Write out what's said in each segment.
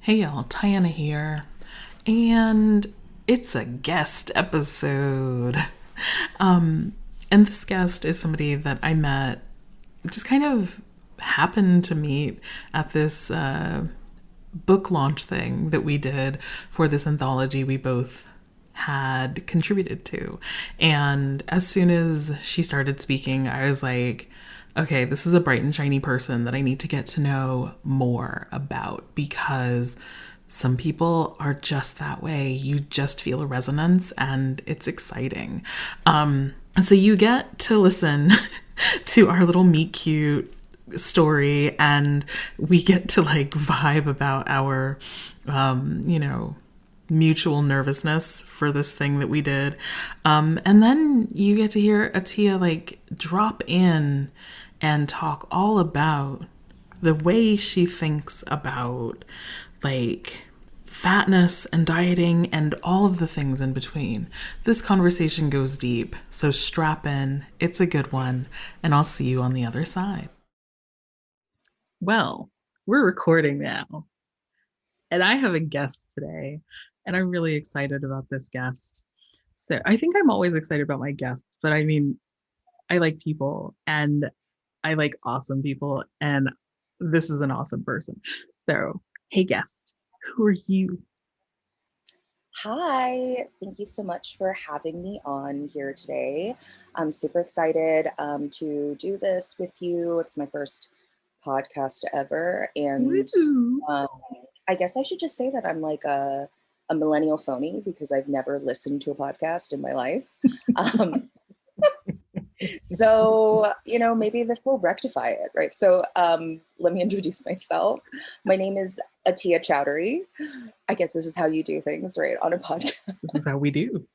Hey y'all, Tiana here, and it's a guest episode. Um, and this guest is somebody that I met, just kind of happened to meet at this book launch thing that we did for this anthology we both had contributed to. And as soon as she started speaking, I was like, okay, this is a bright and shiny person that I need to get to know more about because some people are just that way. You just feel a resonance and it's exciting. So you get to listen to our little meet cute story and we get to like vibe about our, you know, mutual nervousness for this thing that we did. And then you get to hear Athia like drop in and talk all about the way she thinks about like fatness and dieting and all of the things in between. This conversation goes deep, so strap in. It's a good one, and I'll see you on the other side. Well, we're recording now, and I have a guest today, and I'm really excited about this guest. So I think I'm always excited about my guests, but I mean, I like people and I like awesome people, and this is an awesome person. So, hey, guest, who are you? Hi, thank you so much for having me on here today. I'm super excited to do this with you. It's my first podcast ever. And Woo! um, I guess I should just say that I'm like a millennial phony because I've never listened to a podcast in my life. Um, so, maybe this will rectify it, right? So, let me introduce myself. My name is Athia Choudhury. I guess this is how you do things, right, on a podcast. This is how we do.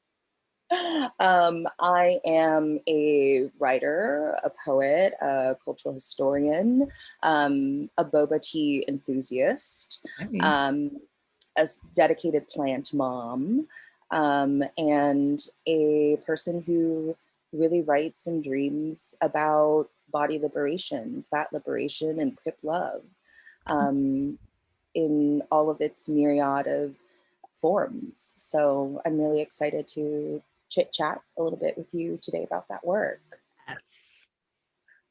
I am a writer, a poet, a cultural historian, a boba tea enthusiast, Hey. um, dedicated plant mom, and a person who really writes and dreams about body liberation, fat liberation, and quip love um, in all of its myriad of forms. So I'm really excited to chit chat a little bit with you today about that work. Yes.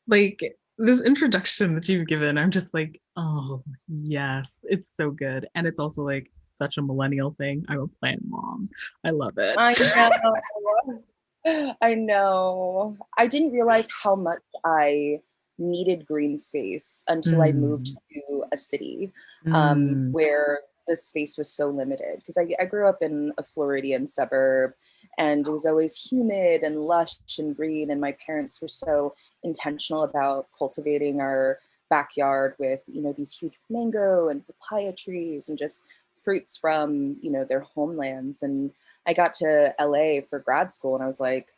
Like this introduction that you've given, I'm just like, oh, yes, it's so good. And it's also like such a millennial thing. I'm a plant mom. I love it. I know. I know. I didn't realize how much I needed green space until I moved Mm, to a city mm, where the space was so limited. Because I grew up in a Floridian suburb and it was always humid and lush and green. And my parents were so intentional about cultivating our backyard with, these huge mango and papaya trees and just fruits from, their homelands. And I got to LA for grad school and I was like,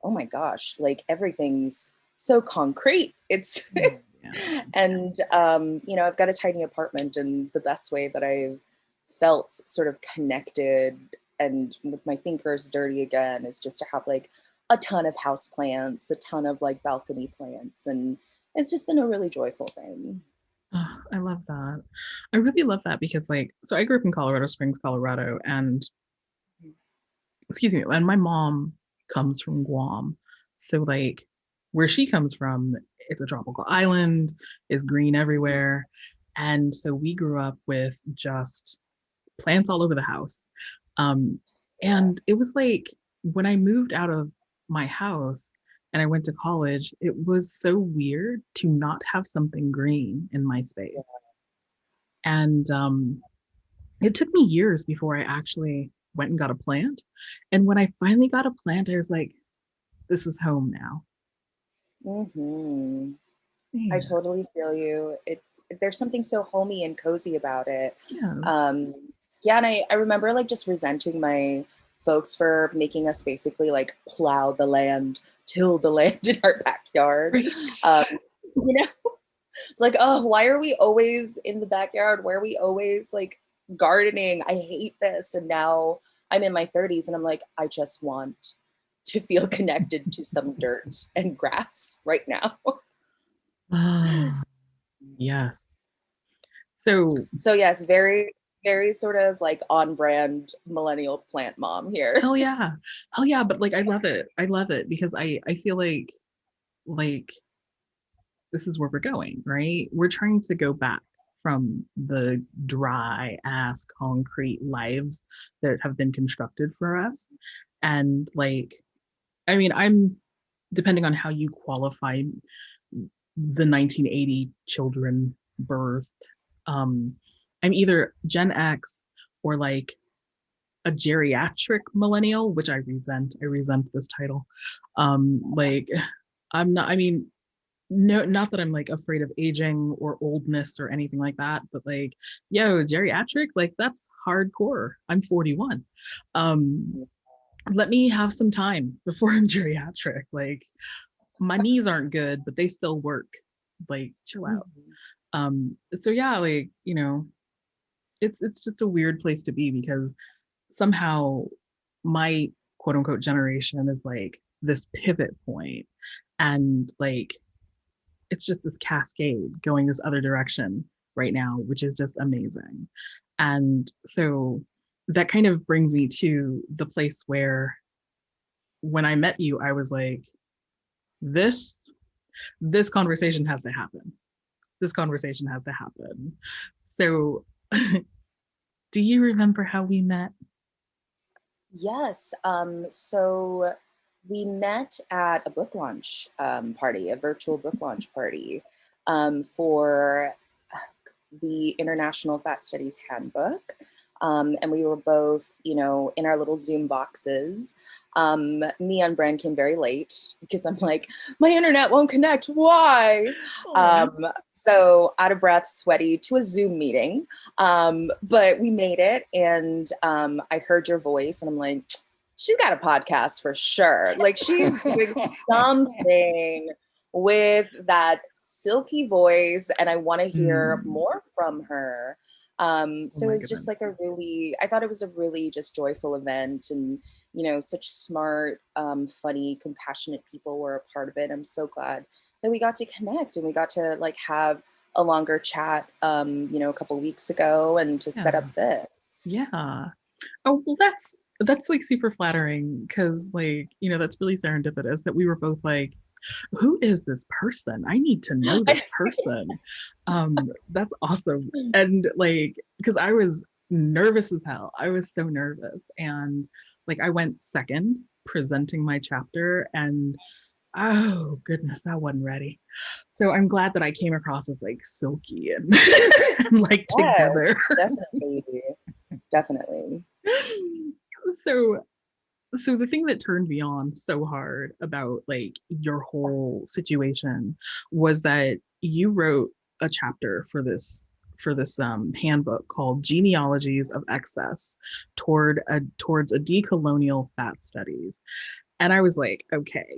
oh my gosh, like everything's so concrete. It's yeah. and I've got a tiny apartment, and the best way that I've felt sort of connected and with my fingers dirty again is just to have like a ton of house plants, a ton of like balcony plants, and it's just been a really joyful thing. Oh, I love that. I really love that because like, so I grew up in Colorado Springs, Colorado, and excuse me, and my mom comes from Guam. So like where she comes from, it's a tropical island, is green everywhere. And so we grew up with just plants all over the house. Um, and it was like when I moved out of my house and I went to college, it was so weird to not have something green in my Yeah. space. And it took me years before I actually went and got a plant. And when I finally got a plant, I was like, this is home now. Hmm. I Yeah. totally feel you. There's something so homey and cozy about it. Yeah. Um, yeah, and I remember like just resenting my folks for making us basically like plow the land, till the land in our backyard. Right. Um, you know, it's like, oh, why are we always in the backyard? Why are we always like gardening? I hate this. And now I'm in my 30s and I'm like, I just want to feel connected to some dirt and grass right now. Ah, yes. So, So yes, very, very sort of like on brand millennial plant mom here. Hell yeah. Hell yeah. But like I love it. I love it because I feel like this is where we're going, right? We're trying to go back from the dry ass concrete lives that have been constructed for us. And like, I mean, I'm depending on how you qualify the 1980 children birthed. Um, I'm either Gen X or like a geriatric millennial, which I resent. I resent this title. Like I'm not, I mean, no, not that I'm like afraid of aging or oldness or anything like that, but like, yo, geriatric, like that's hardcore. I'm 41. Um, Let me have some time before I'm geriatric. Like my knees aren't good, but they still work. Like, chill out. Mhm. So yeah, like, you know, it's just a weird place to be because somehow my quote unquote generation is like this pivot point and like it's just this cascade going this other direction right now, which is just amazing. And so that kind of brings me to the place where when I met you, I was like, this this conversation has to happen. This conversation has to happen. So do you remember how we met? Yes. So we met at a book launch party, a virtual book launch party for the International Fat Studies Handbook. And we were both, you know, in our little Zoom boxes. Me on brand came very late because I'm like, my internet won't connect. Why? Oh. So out of breath, sweaty to a Zoom meeting. But we made it, and I heard your voice, and I'm like, she's got a podcast for sure. Like she's doing something with that silky voice, and I want to hear Mm. more from her. Oh So my it's just goodness. like a really, I thought it was a really just joyful event, and you know, such smart, funny, compassionate people were a part of it. I'm so glad that we got to connect and we got to like have a longer chat, you know, a couple weeks ago, and to set Yeah. up this. Yeah. Oh, well, that's like super flattering because like, you know, that's really serendipitous that we were both like, who is this person? I need to know this person. That's awesome. And like, because I was nervous as hell. I was so nervous. And like I went second presenting my chapter and oh goodness, I wasn't ready. So I'm glad that I came across as like silky and, and like Yes, together. definitely, definitely. So so the thing that turned me on so hard about like your whole situation was that you wrote a chapter for this handbook called Genealogies of Excess towards a decolonial fat studies. And I was like, okay,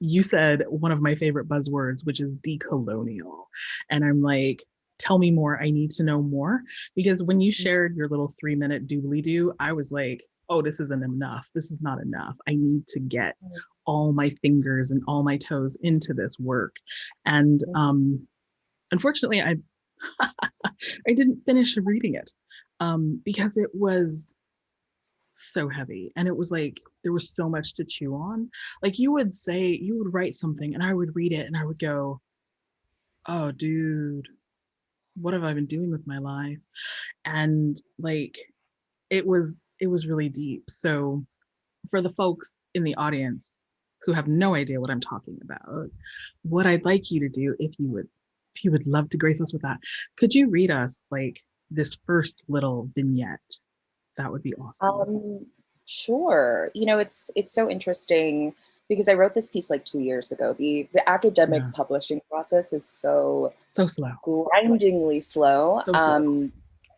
you said one of my favorite buzzwords, which is decolonial. And I'm like, tell me more. I need to know more. Because when you shared your little 3 minute doobly doo, I was like, oh, this isn't enough. This is not enough. I need to get all my fingers and all my toes into this work. And unfortunately, I I didn't finish reading it because it was so heavy and it was like there was so much to chew on. Like you would write something and I would read it and I would go, oh dude, what have I been doing with my life? And like it was really deep. So for the folks in the audience who have no idea what I'm talking about, what I'd like you to do, if you would love to grace us with that, could you read us like this first little vignette? That would be awesome. Um, sure. You know, it's so interesting because I wrote this piece like 2 years ago. The academic Yeah. publishing process is so So slow. grindingly slow. So slow.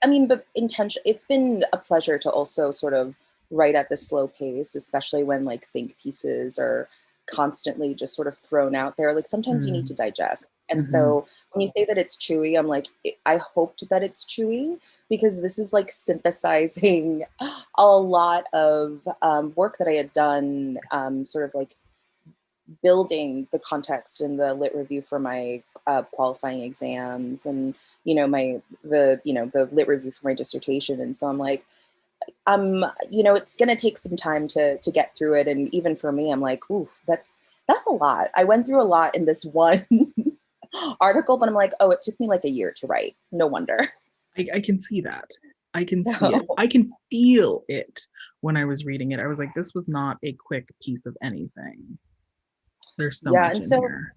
I mean, but intention. It's been a pleasure to also sort of write at the slow pace, especially when like think pieces are constantly just sort of thrown out there. Like sometimes you need Mm, to digest. And mhm. so when you say that it's chewy, I'm like, I hoped that it's chewy because this is like synthesizing a lot of work that I had done, sort of like building the context in the lit review for my qualifying exams, and the lit review for my dissertation. And so I'm like, it's going to take some time to get through it. And even for me, I'm like, ooh, that's a lot. I went through a lot in this one article, but I'm like, oh, it took me like a year to write. No wonder. I can see that. I can see it. So, I can feel it when I was reading it. I was like, this was not a quick piece of anything. There's so yeah. much And in so, here.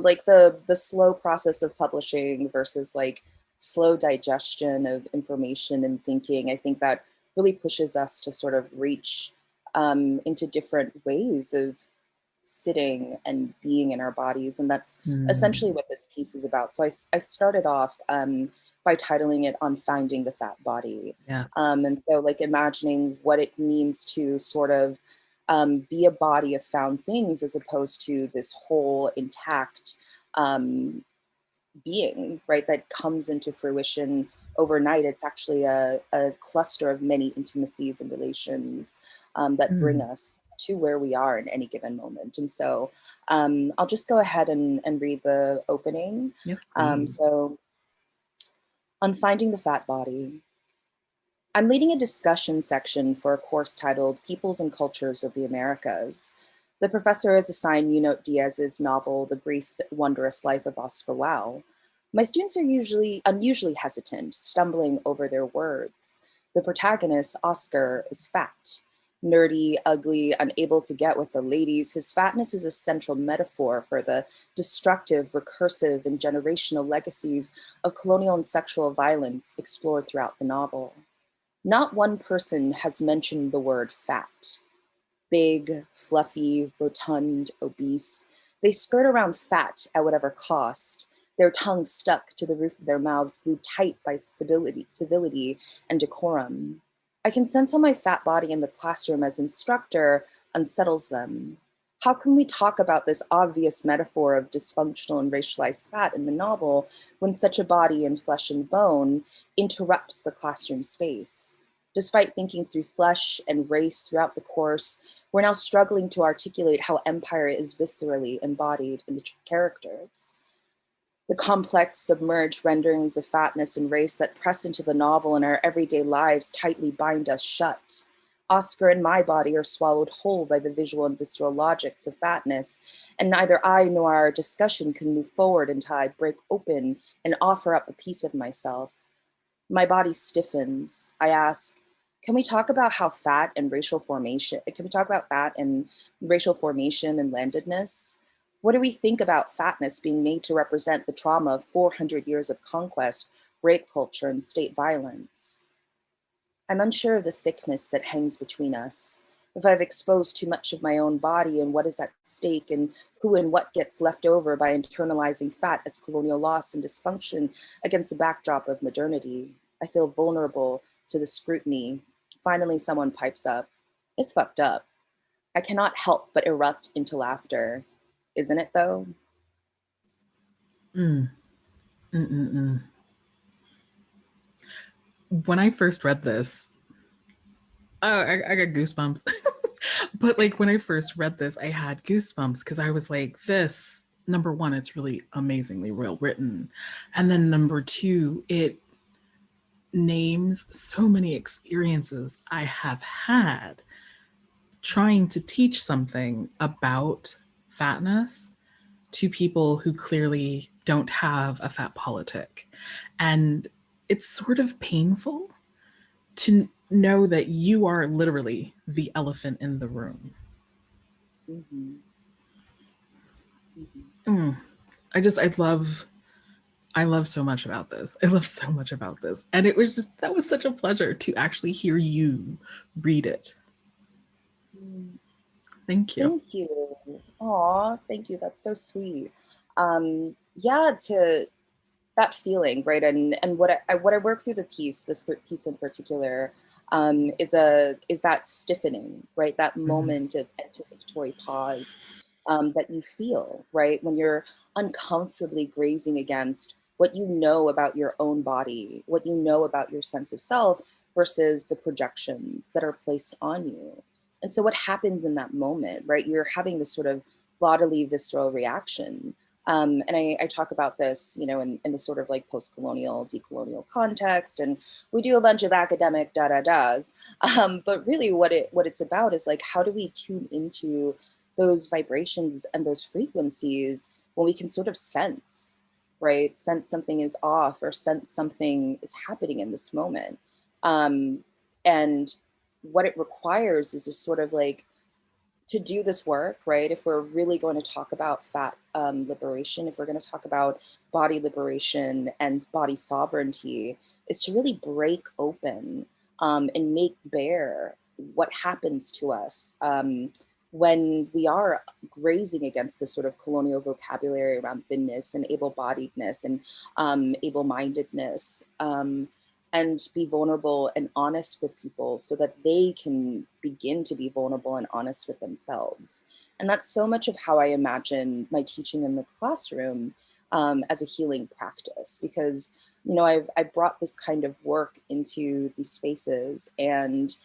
like the slow process of publishing versus like slow digestion of information and thinking, I think that really pushes us to sort of reach into different ways of sitting and being in our bodies. And that's essentially Mm, what this piece is about. So I started off by titling it On Finding the Fat Body. yes. And so, like, imagining what it means to sort of be a body of found things as opposed to this whole intact um, being, right, that comes into fruition overnight. It's actually a cluster of many intimacies and relations that bring Mm, us to where we are in any given moment. And so I'll just go ahead and read the opening. yes, please. So, on finding the fat body, I'm leading a discussion section for a course titled Peoples and Cultures of the Americas. The professor has assigned Junot Diaz's novel, The Brief, Wondrous Life of Oscar Wilde. My students are usually unusually hesitant, stumbling over their words. The protagonist, Oscar, is fat. Nerdy, ugly, unable to get with the ladies, his fatness is a central metaphor for the destructive, recursive, and generational legacies of colonial and sexual violence explored throughout the novel. Not one person has mentioned the word fat. Big, fluffy, rotund, obese. They skirt around fat at whatever cost, their tongues stuck to the roof of their mouths, glued tight by civility and decorum. I can sense how my fat body in the classroom as instructor unsettles them. How can we talk about this obvious metaphor of dysfunctional and racialized fat in the novel when such a body in flesh and bone interrupts the classroom space? Despite thinking through flesh and race throughout the course, we're now struggling to articulate how empire is viscerally embodied in the characters. The complex, submerged renderings of fatness and race that press into the novel and our everyday lives tightly bind us shut. Oscar and my body are swallowed whole by the visual and visceral logics of fatness, and neither I nor our discussion can move forward until I break open and offer up a piece of myself. My body stiffens. I ask, can we talk about how fat and racial formation, can we talk about fat and racial formation and landedness? What do we think about fatness being made to represent the trauma of 400 years of conquest, rape culture, and state violence? I'm unsure of the thickness that hangs between us. If I've exposed too much of my own body and what is at stake and who and what gets left over by internalizing fat as colonial loss and dysfunction against the backdrop of modernity, I feel vulnerable to the scrutiny. Finally, someone pipes up. It's fucked up. I cannot help but erupt into laughter. Isn't it though? Mm, mm, mm, mm. When I first read this, oh, I got goosebumps. But like when I first read this, I had goosebumps because I was like, this, number one, it's really amazingly well written. And then number two, it names so many experiences I have had trying to teach something about fatness to people who clearly don't have a fat politic. And it's sort of painful to know that you are literally the elephant in the room. Mm-hmm. Mm-hmm. I love so much about this. I love so much about this. And it was just, that was such a pleasure to actually hear you read it. Thank you. Thank you. Aw, thank you. That's so sweet. Yeah, to that feeling, right? And what I work through the piece, piece in particular, is that stiffening, right? That Mm, moment of anticipatory pause that you feel, right, when you're uncomfortably grazing against what you know about your own body, what you know about your sense of self versus the projections that are placed on you. And so, what happens in that moment, right? You're having this sort of bodily, visceral reaction And I talk about this, in the sort of like post-colonial, decolonial context, and we do a bunch of academic da-da-das. But really what it's about is like, how do we tune into those vibrations and those frequencies when we can sort of sense, right? Sense something is off or sense something is happening in this moment. And what it requires is just sort of like to do this work, right? If we're really going to talk about fat liberation, if we're going to talk about body liberation and body sovereignty, is to really break open and make bare what happens to us when we are grazing against this sort of colonial vocabulary around thinness and able-bodiedness and able-mindedness. And be vulnerable and honest with people so that they can begin to be vulnerable and honest with themselves. And that's so much of how I imagine my teaching in the classroom as a healing practice, because I've brought this kind of work into these spaces, and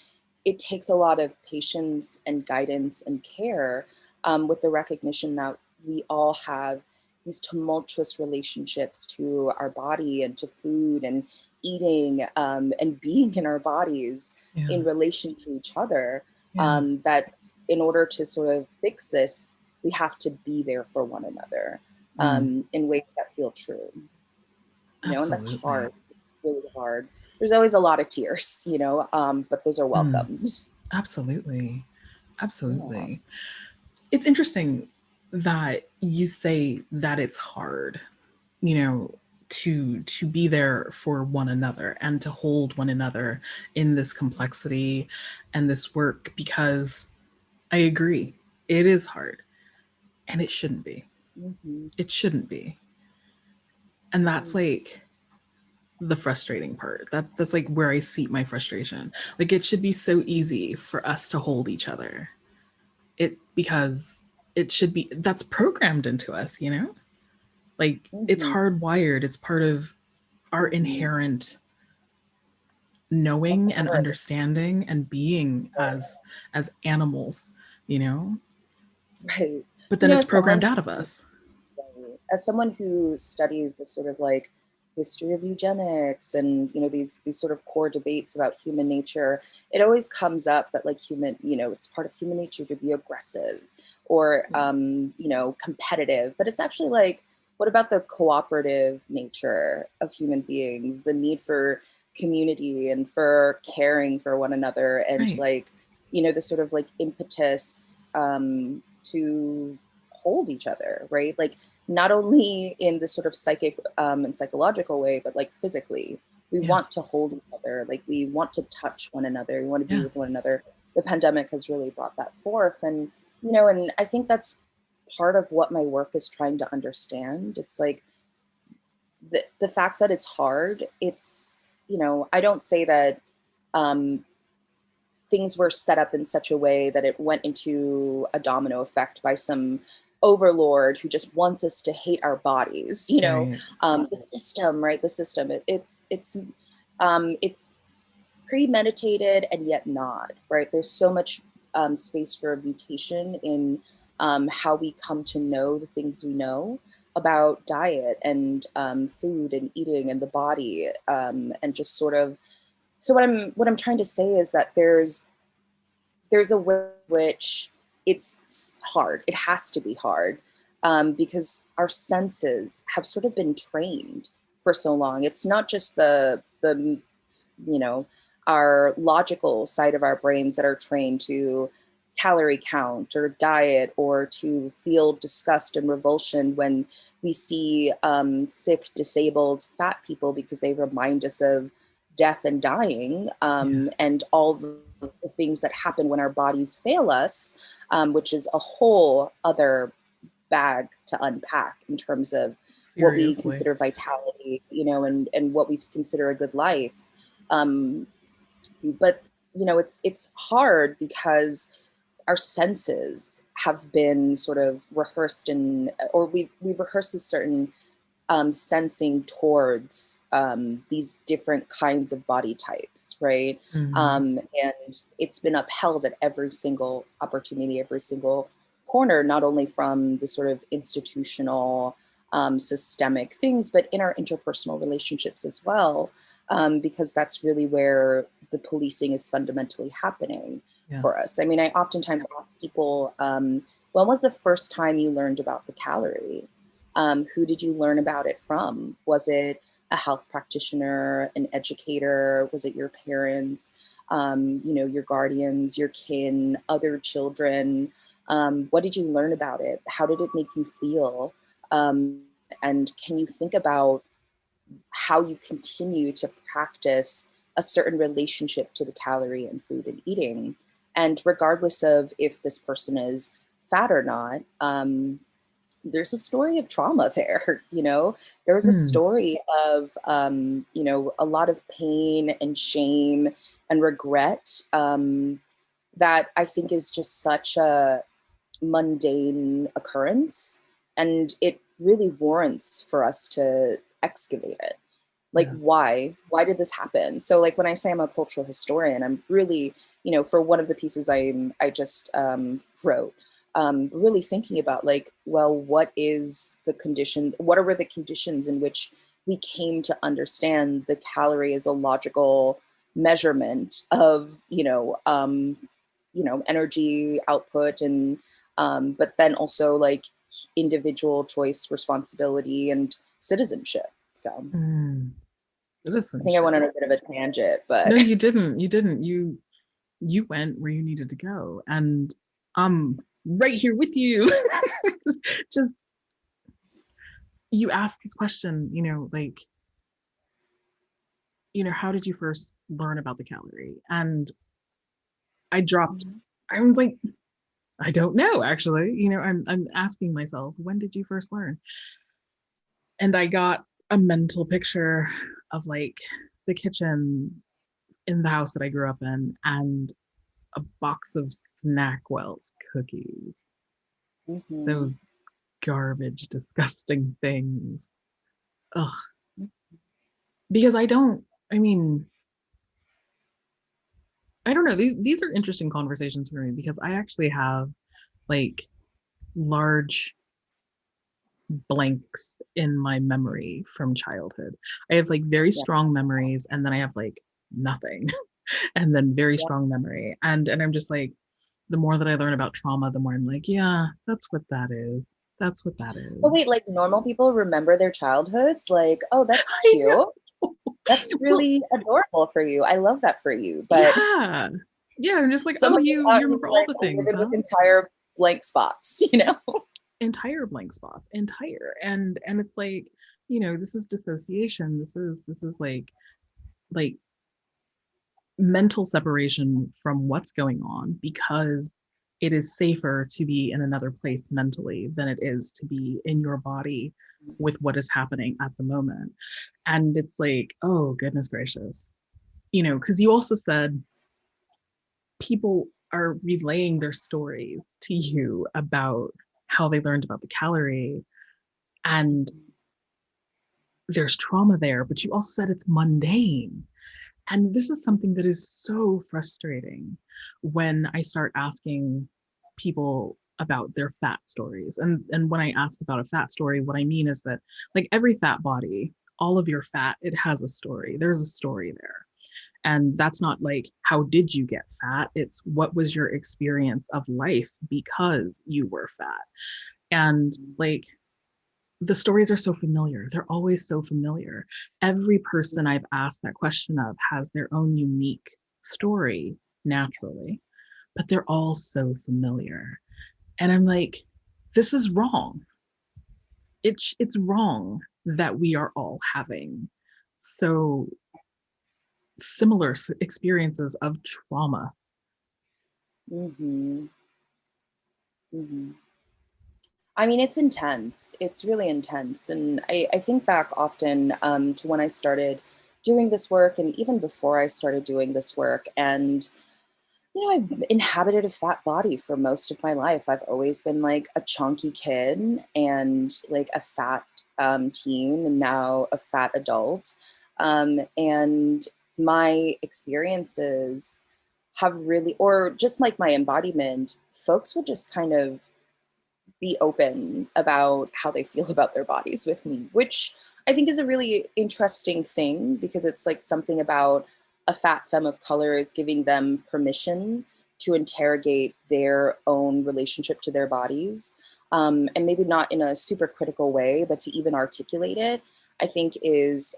it takes a lot of patience and guidance and care, with the recognition that we all have these tumultuous relationships to our body and to food and eating, and being in our bodies Yeah. in relation to each other. Yeah. That in order to sort of fix this, we have to be there for one another in ways that feel true. And that's Absolutely. hard, really hard. There's always a lot of tears, but those are welcomed. Absolutely. Yeah. Absolutely. It's interesting that you say that it's hard, you know, to be there for one another and to hold one another in this complexity and this work, because I agree, it is hard and it shouldn't be. Mm-hmm. It shouldn't be. And that's Mm-hmm. like the frustrating part. That's like where I see my frustration. Like it should be so easy for us to hold each other. It because it should be, that's programmed into us, you know? Like it's Mm-hmm. hardwired. It's part of our Mm-hmm. inherent Of knowing and course. understanding and being as animals, you know? Right. But then it's As someone programmed out of us. as someone who studies the sort of like history of eugenics and these sort of core debates about human nature, it always comes up that like it's part of human nature to be aggressive or competitive, but it's actually like, what about the cooperative nature of human beings, the need for community and for caring for one another, and Right. like the sort of like impetus to hold each other, right? Like not only in this sort of psychic and psychological way, but like physically. We want Yes. to hold each other, like we want to touch one another, we want to be Yeah. with one another. The pandemic has really brought that forth. And I think that's part of what my work is trying to understand. It's like the fact that it's hard, I don't say that um, things were set up in such a way that it went into a domino effect by some overlord who just wants us to hate our bodies. Right. The system, right? The system. It's premeditated and yet not, right? There's so much space for mutation in how we come to know the things we know about diet and food and eating and the body, and just sort of. So what I'm trying to say is that there's a way in which it's hard. It has to be hard, because our senses have sort of been trained for so long. It's not just the you know our logical side of our brains that are trained to calorie count or diet or to feel disgust and revulsion when we see sick, disabled, fat people, because they remind us of death and dying, Yeah. and all the things that happen when our bodies fail us, which is a whole other bag to unpack in terms of what we Seriously. consider vitality, and what we consider a good life. Um, but it's hard because our senses have been sort of rehearsed or we've rehearsed a certain sensing towards these different kinds of body types, right? Mm-hmm. And it's been upheld at every single opportunity, every single corner, not only from the sort of institutional systemic things, but in our interpersonal relationships as well, because that's really where the policing is fundamentally happening for Yes. us. I mean, I oftentimes ask people, when was the first time you learned about the calorie? Who did you learn about it from? Was it a health practitioner, an educator? Was it your parents? Your guardians, your kin, other children? What did you learn about it? How did it make you feel? And can you think about how you continue to practice a certain relationship to the calorie and food and eating? And regardless of if this person is fat or not, there's a story of trauma there. There was a Mm, story of a lot of pain and shame and regret, that I think is just such a mundane occurrence, and it really warrants for us to excavate it. Like, yeah. why did this happen? So like when I say I'm a cultural historian, I'm really, for one of the pieces I just wrote, really thinking about, like, well, what are the conditions in which we came to understand the calorie as a logical measurement of energy output, and but then also like individual choice, responsibility, and citizenship. So Mm, I think I went citizenship. on a bit of a tangent, but No, you didn't. You didn't. You went where you needed to go, and I'm right here with you. Just you ask this question, like, how did you first learn about the calorie? And I dropped. I was like, I don't know, actually. I'm asking myself, when did you first learn? And I got a mental picture of like the kitchen in the house that I grew up in, and a box of Snackwell's cookies. mm-hmm. Those garbage, disgusting things. Ugh. Because I mean, I don't know. These are interesting conversations for me because I actually have like large blanks in my memory from childhood. I have like very Yeah, strong memories, and then I have like nothing and then very yeah. strong memory. And I'm just like, the more that I learn about trauma, the more I'm like, yeah, that's what that is. That's what that But is. wait, like normal people remember their childhoods? Like, oh, that's I cute. know. That's Well, really adorable for you. I love that for you. But yeah. Yeah, I'm just like, some oh, of us you out here remember all like the things, living with huh? entire blank spots, you know? Entire blank spots, entire. And it's like, this is dissociation. This is like mental separation from what's going on, because it is safer to be in another place mentally than it is to be in your body with what is happening at the moment. And it's like, oh goodness gracious, because you also said people are relaying their stories to you about how they learned about the calorie, and there's trauma there, but you also said it's mundane. And this is something that is so frustrating when I start asking people about their fat stories. And when I ask about a fat story, what I mean is that, like, every fat body, all of your fat, it has a story. There's a story there. And that's not like, how did you get fat? It's what was your experience of life because you were fat. And like, the stories are so familiar. They're always so familiar. Every person I've asked that question of has their own unique story naturally, but they're all so familiar. And I'm like, this is wrong. It's wrong that we are all having so similar experiences of trauma. Mm-hmm. Mm-hmm. I mean, it's intense. It's really intense. And I think back often, to when I started doing this work, and even before I started doing this work. And, I've inhabited a fat body for most of my life. I've always been like a chunky kid and like a fat teen, and now a fat adult. And my experiences have really, or just like my embodiment, folks would just kind of be open about how they feel about their bodies with me, which I think is a really interesting thing, because it's like something about a fat femme of color is giving them permission to interrogate their own relationship to their bodies. And maybe not in a super critical way, but to even articulate it, I think is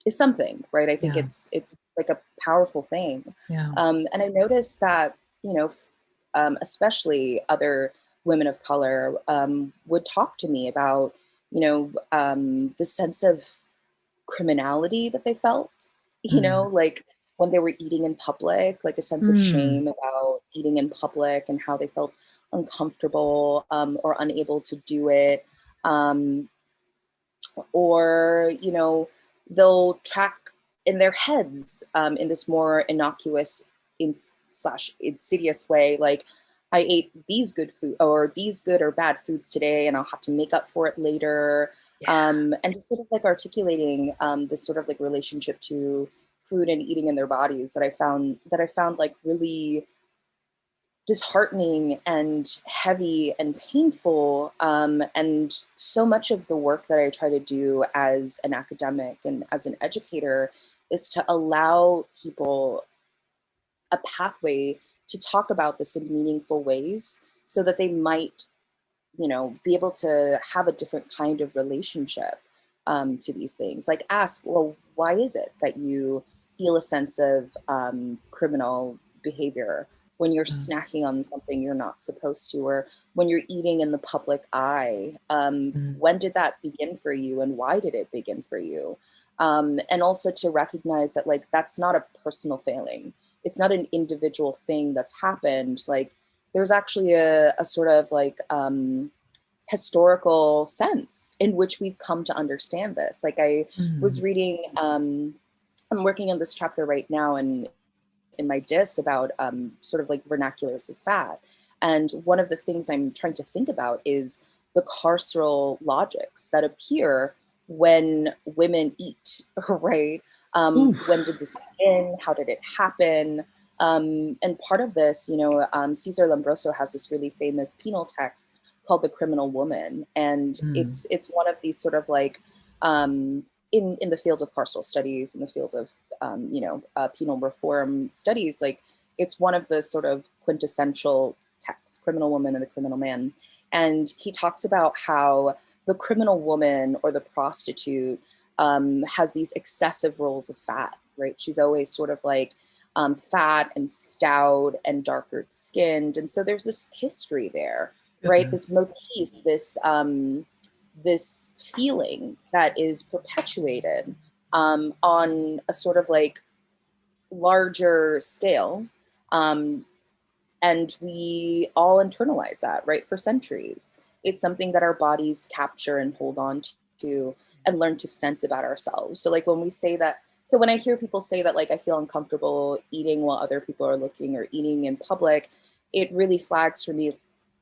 something, right? I think Yeah. it's like a powerful thing. Yeah. And I noticed that, you know, especially other women of color would talk to me about, you know, the sense of criminality that they felt, you know, Mm. like when they were eating in public, like a sense of Mm. shame about eating in public and how they felt uncomfortable or unable to do it. Um, or you know, they'll track in their heads in this more innocuous slash insidious way, like I ate these good food or these good or bad foods today and I'll have to make up for it later. Yeah. And just sort of like articulating this sort of like relationship to food and eating in their bodies that I found like really disheartening and heavy and painful. And so much of the work that I try to do as an academic and as an educator is to allow people a pathway to talk about this in meaningful ways so that they might, you know, be able to have a different kind of relationship to these things. Like ask, well, why is it that you feel a sense of criminal behavior when you're Mm. snacking on something you're not supposed to, or when you're eating in the public eye? Mm. When did that begin for you, and why did it begin for you? And also to recognize that like that's not a personal failing. It's not an individual thing that's happened. Like there's actually a sort of like historical sense in which we've come to understand this. Like I was Mm. reading, I'm working on this chapter right now in my dis about sort of like vernaculars of fat. And one of the things I'm trying to think about is the carceral logics that appear when women eat, right? When Oof. did this begin? How did it happen? And part of this, you know, Cesar Lombroso has this really famous penal text called The Criminal Woman. And Mm. it's one of these sort of like, in the field of carceral studies, in the field of penal reform studies, like it's one of the sort of quintessential texts, Criminal Woman and the Criminal Man. And he talks about how the criminal woman or the prostitute has these excessive roles of fat, right? She's always sort of like fat and stout and darker skinned. And so there's this history there, right? This Goodness. motif, this feeling that is perpetuated on a sort of like larger scale. Um, and we all internalize that, right, for centuries. It's something that our bodies capture and hold on to and learn to sense about ourselves. So, like, when we say that, so when I hear people say that, like, I feel uncomfortable eating while other people are looking or eating in public, it really flags for me,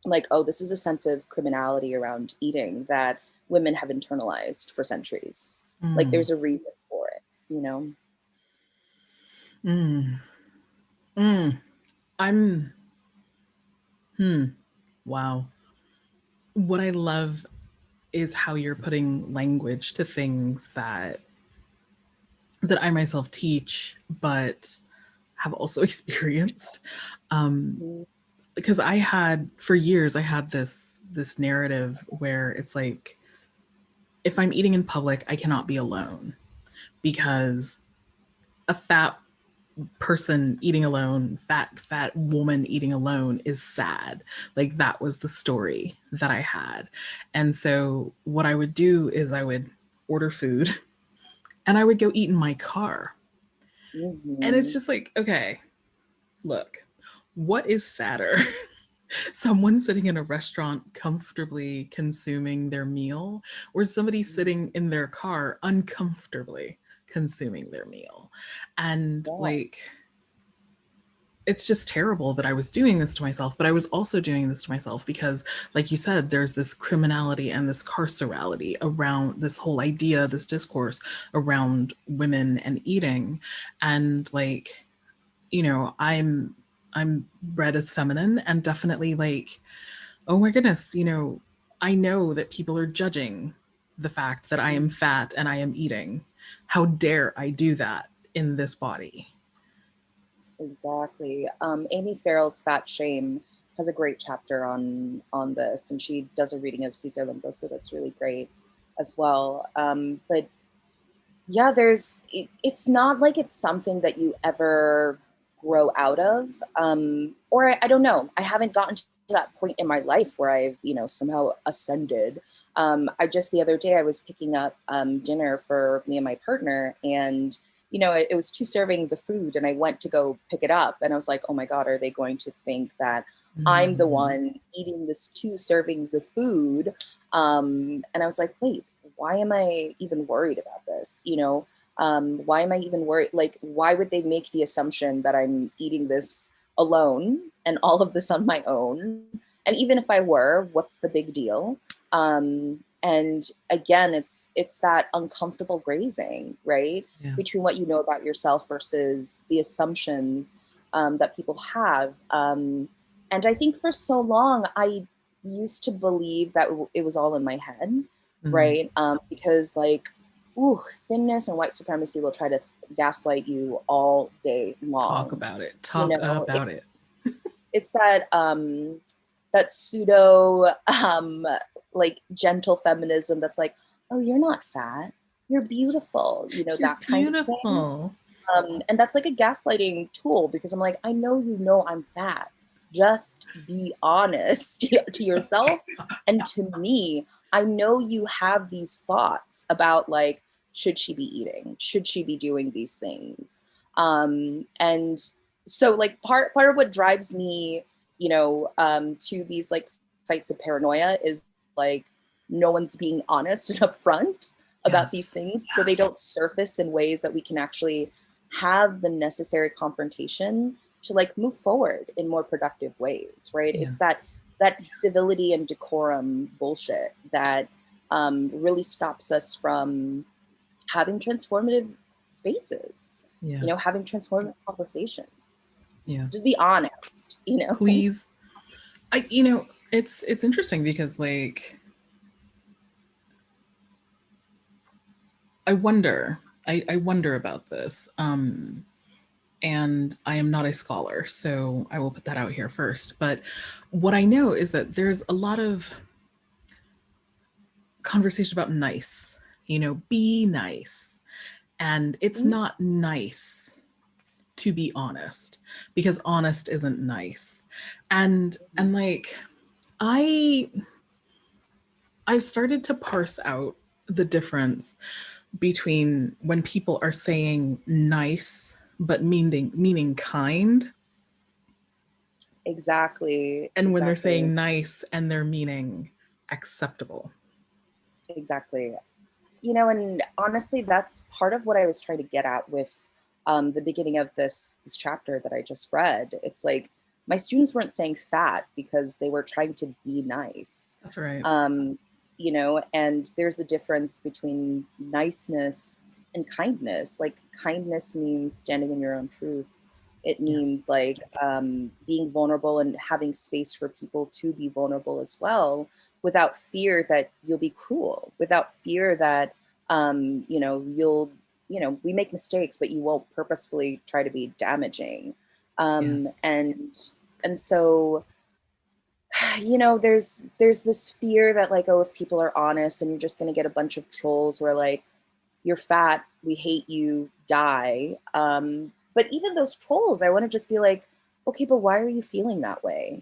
like, oh, this is a sense of criminality around eating that women have internalized for centuries. Like, Mm. there's a reason for it, you know? Mm. Mm. I'm, wow. What I love is how you're putting language to things that I myself teach, but have also experienced. Mhm. Because I had for years, I had this narrative where it's like, if I'm eating in public, I cannot be alone because a fat person eating alone, fat woman eating alone is sad. Like that was the story that I had. And so what I would do is I would order food and I would go eat in my car. And it's Mhm. just like, okay, look, what is sadder? Someone sitting in a restaurant comfortably consuming their meal, or somebody sitting in their car uncomfortably consuming their meal. And Yeah. like, it's just terrible that I was doing this to myself, but I was also doing this to myself because, like you said, there's this criminality and this carcerality around this whole idea, this discourse around women and eating. And like, I'm bred as feminine and definitely like Oh my goodness, I know that people are judging the fact that I am fat and I am eating. How dare I do that in this body? Exactly. Amy Farrell's Fat Shame has a great chapter on this, and she does a reading of Cesar Limbo, so that's really great as well. But yeah, it's not like it's something that you ever grow out of, or I don't know. I haven't gotten to that point in my life where I've somehow ascended. I just the other day I was picking up dinner for me and my partner, and it was 2 servings of food, and I went to go pick it up, and I was like, oh my god, are they going to think that I'm the Mm, one eating this 2 servings of food? And I was like, wait, why am I even worried about this? Why am I even worried? Like, why would they make the assumption that I'm eating this alone and all of this on my own? And even if I were, what's the big deal? And again, it's that uncomfortable grazing, right? yes. Between what you know about yourself versus the assumptions that people have. And I think for so long, I used to believe that it was all in my head, Mm, right? Because like, ooh, thinness and white supremacy will try to gaslight you all day talk long. about it. You Talk know, about it. it's that pseudo like gentle feminism that's like, oh, you're not fat, you're beautiful, You're that kind of thing. beautiful. And that's like a gaslighting tool because I'm like, I know I'm fat. Just be honest to yourself and to me. I know you have these thoughts about like, should she be eating? Should she be doing these things? And so like part of what drives me, to these like sites of paranoia is like no one's being honest and upfront about these Yes. things, so they don't surface in ways that we can actually have the necessary confrontation to like move forward in more productive ways, right? Yeah. It's that civility and decorum bullshit that really stops us from having transformative spaces, Yes. having transformative conversations. Yes. Just be honest. Please. It's interesting because like I wonder. I wonder about this. And I am not a scholar, so I will put that out here first. But what I know is that there's a lot of conversation about nice, be nice. And it's Mhm. not nice to be honest because honest isn't nice. And like I I've started to parse out the difference between when people are saying nice but meaning kind, Exactly, and when they're exactly, saying nice and they're meaning acceptable. exactly. And honestly, that's part of what I was trying to get at with the beginning of this chapter that I just read. It's like my students weren't saying fat because they were trying to be nice. That's right. um, and there's a difference between niceness and kindness. Like kindness means standing in your own truth. It Yes. means like being vulnerable and having space for people to be vulnerable as well, without fear that you'll be cruel, without fear that you'll we make mistakes, but you won't purposefully try to be damaging. um, Yes. and and so there's this fear that like, oh, if people are honest, and you're just going to get a bunch of trolls where like, you're fat, we hate you, die. But even those trolls, I want to just be like, okay, but why are you feeling that way?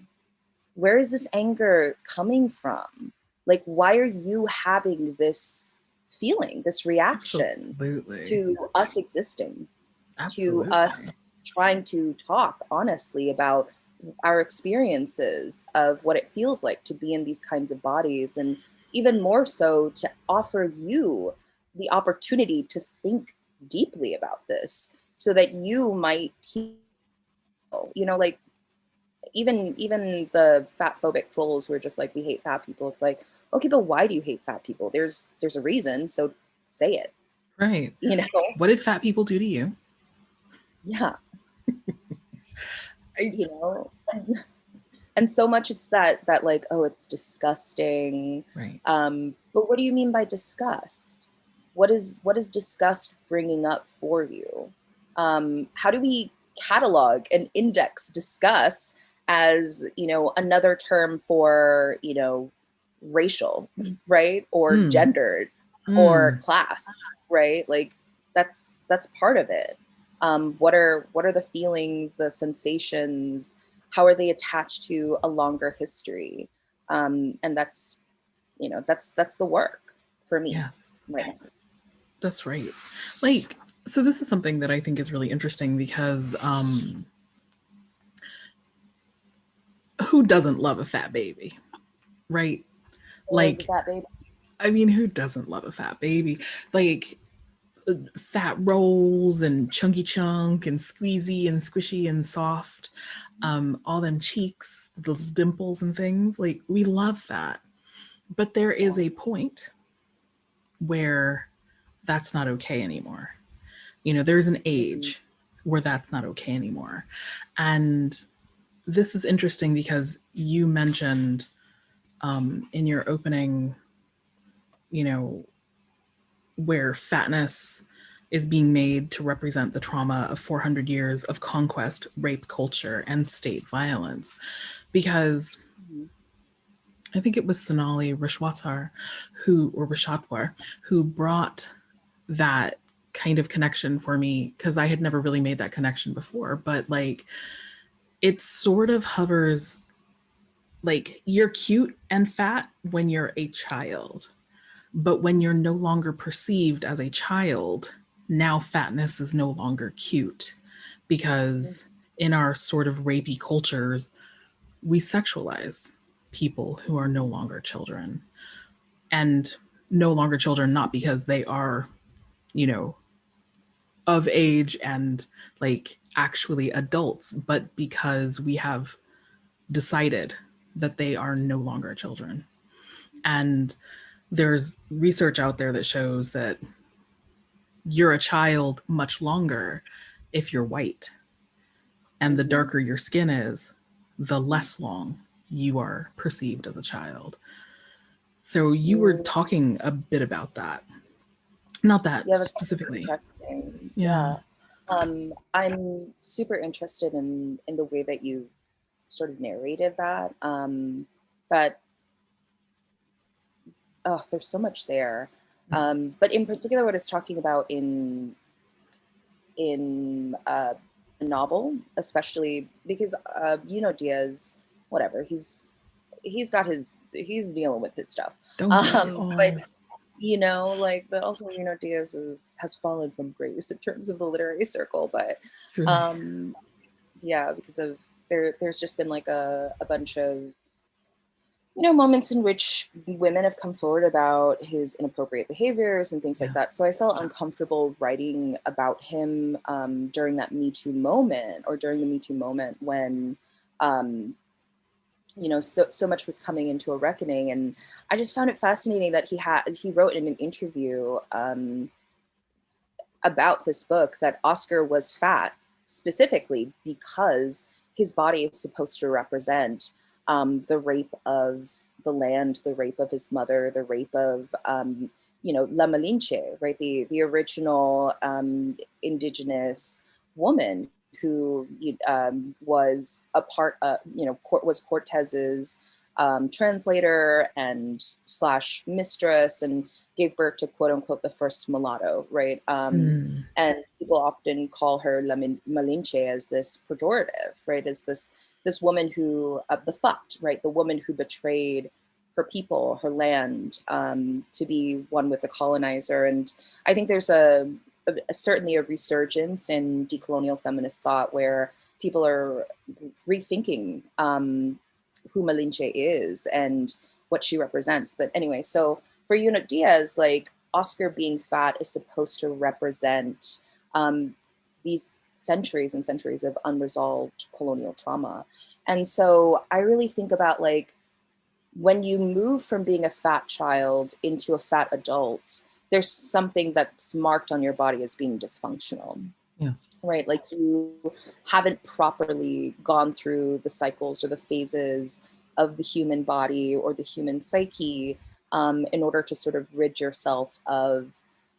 Where is this anger coming from? Like, why are you having this feeling, this reaction Absolutely. to us existing, to us Absolutely. trying to talk honestly about our experiences of what it feels like to be in these kinds of bodies, and even more so to offer you the opportunity to think deeply about this so that you might heal. Like, even the fat phobic trolls were just like, we hate fat people. It's like, okay, but why do you hate fat people? There's a reason, so say it. Right. you know What did fat people do to you? yeah. I, you know And so much it's that like, oh, it's disgusting. Right. But what do you mean by disgust? What is disgust bringing up for you? How do we catalog and index disgust as, another term for, racial, right? Or Mm. gendered or Mm. class, right? Like that's part of it. What are the feelings, the sensations? How are they attached to a longer history? And that's the work for me Yes. right now. That's right. Like, so this is something that I think is really interesting because who doesn't love a fat baby, right? Always a Like, fat baby. I mean, who doesn't love a fat baby? Like, fat rolls and chunky chunk and squeezy and squishy and soft, all them cheeks, the dimples and things. Like, we love that. But there is Yeah. a point where that's not okay anymore. There's an Mm-hmm. age where that's not okay anymore. And this is interesting because you mentioned in your opening, you know, where fatness is being made to represent the trauma of 400 years of conquest, rape culture, and state violence. Because Mm-hmm. I think it was Sonali Rishatwar, who brought that kind of connection for me because I had never really made that connection before. But like, it sort of hovers like you're cute and fat when you're a child, but when you're no longer perceived as a child, now fatness is no longer cute because in our sort of rapey cultures, we sexualize people who are no longer children and no longer children, not because they are, you know, of age and like actually adults, but because we have decided that they are no longer children. And there's research out there that shows that you're a child much longer if you're white. And the Mm-hmm. darker your skin is, the less long you are perceived as a child. So you were Mm. talking a bit about that. Not that Yeah, that's super specifically. interesting. Yeah. Yeah. I'm super interested in the way that you sort of narrated that. But oh, there's so much there. But in particular, what it's talking about in a novel, especially because Diaz, whatever, he's dealing with his stuff. Don't they But all? like, but also Diaz has fallen from grace in terms of the literary circle. But Truly. um, yeah, because of there's just been like a bunch of moments in which women have come forward about his inappropriate behaviors and things like Yeah. that. So I felt uncomfortable writing about him during that Me Too moment, or during the Me Too moment when, um, so much was coming into a reckoning. And I just found it fascinating that he wrote in an interview about this book that Oscar was fat specifically because his body is supposed to represent the rape of the land, the rape of his mother, the rape of La Malinche, right? The original indigenous woman who was a part of, was Cortez's translator and slash mistress, and gave birth to quote unquote the first mulatto, right? Mm. And people often call her La Malinche as this pejorative, right? As this woman who the fucked, right? The woman who betrayed her people, her land, to be one with the colonizer. And I think there's certainly a resurgence in decolonial feminist thought where people are rethinking who Malinche is and what she represents. But anyway, so for Unit Diaz, like, Oscar being fat is supposed to represent these centuries and centuries of unresolved colonial trauma. And so I really think about, like, when you move from being a fat child into a fat adult, there's something that's marked on your body as being dysfunctional. Yes. right? Like you haven't properly gone through the cycles or the phases of the human body or the human psyche, in order to sort of rid yourself of,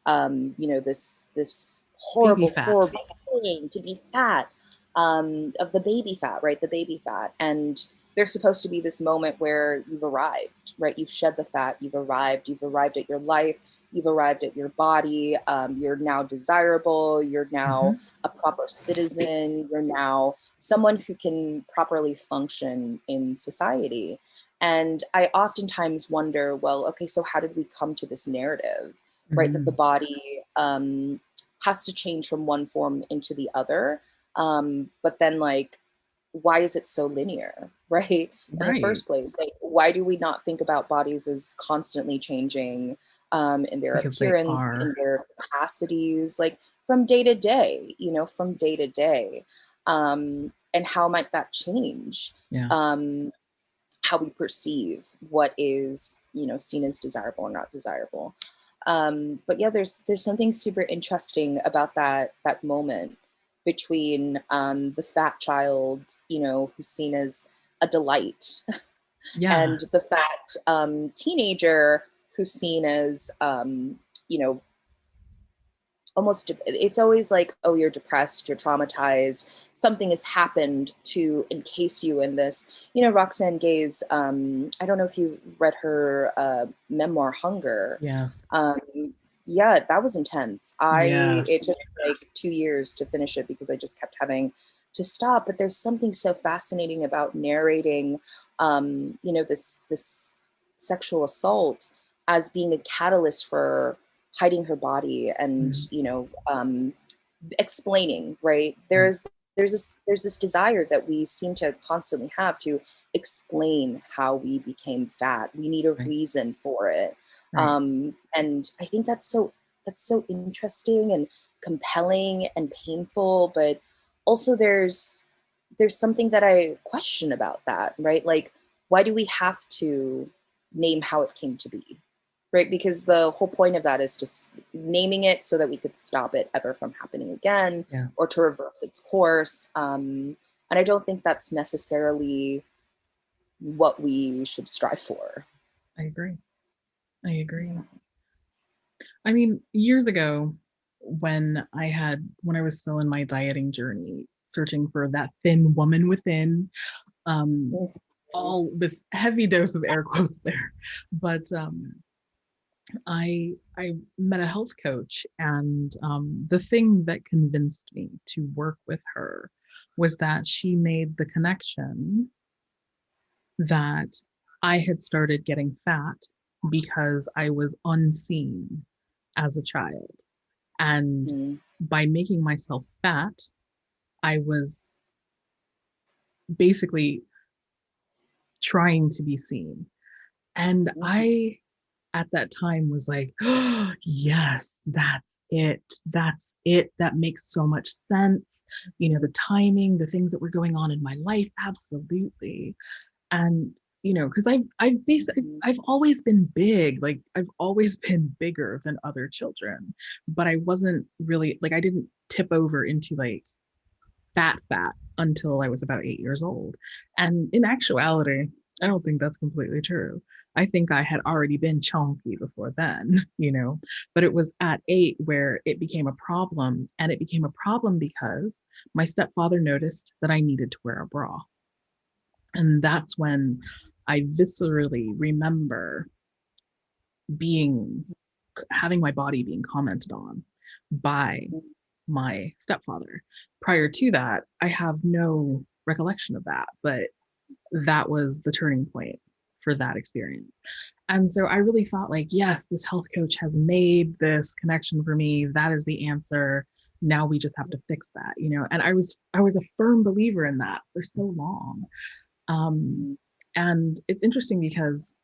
this Baby horrible, fat. horrible thing to be fat, of the baby fat, right? The baby fat. And there's supposed to be this moment where you've arrived, right? You've shed the fat, you've arrived at your life, you've arrived at your body, you're now desirable, you're now Mhm. a proper citizen, you're now someone who can properly function in society. And I oftentimes wonder, well, okay, so how did we come to this narrative, right? That the Mhm. body, has to change from one form into the other. But then, like, why is it so linear, right? In the Right. first place, like, why do we not think about bodies as constantly changing, in their Because they appearance, in are. their capacities, like from day to day, from day to day? And how might that change Yeah. um, how we perceive what is, seen as desirable or not desirable? But yeah, there's something super interesting about that moment between, the fat child, who's seen as a delight, Yeah. and the fat, teenager who's seen as, you know, almost, it's always like, oh, you're depressed, you're traumatized, something has happened to encase you in this. Roxane Gay's, I don't know if you read her memoir Hunger. Yes. um, yeah, that was intense. Yes. It took like 2 years to finish it because I just kept having to stop. But there's something so fascinating about narrating, this sexual assault as being a catalyst for hiding her body and, Mhm. explaining. Right, Right. there's this desire that we seem to constantly have to explain how we became fat. We need a Right. reason for it. Right. And I think that's so interesting and compelling and painful, but also there's something that I question about that, right? Like, why do we have to name how it came to be? Right? Because the whole point of that is just naming it so that we could stop it ever from happening again, Yes. or to reverse its course. And I don't think that's necessarily what we should strive for. I agree. I agree. I mean, years ago, when I was still in my dieting journey, searching for that thin woman within, um, all with heavy dose of air quotes there, but I met a health coach, and the thing that convinced me to work with her was that she made the connection that I had started getting fat because I was unseen as a child. And Mm-hmm. by making myself fat, I was basically trying to be seen. And I, at that time, was like, oh, yes, that's it. That's it. That makes so much sense. The timing, the things that were going on in my life, absolutely. And because I've always been big, like I've always been bigger than other children, but I wasn't really like I didn't tip over into like fat until I was about 8 years old. And in actuality, I don't think that's completely true. I think I had already been chunky before then, but it was at 8 where it became a problem. And it became a problem because my stepfather noticed that I needed to wear a bra. And that's when I viscerally remember being having my body being commented on by my stepfather. Prior to that, I have no recollection of that, but that was the turning point for that experience. And so I really thought like, yes, this health coach has made this connection for me. That is the answer. Now we just have to fix that, And I was a firm believer in that for so long. Um, and it's interesting because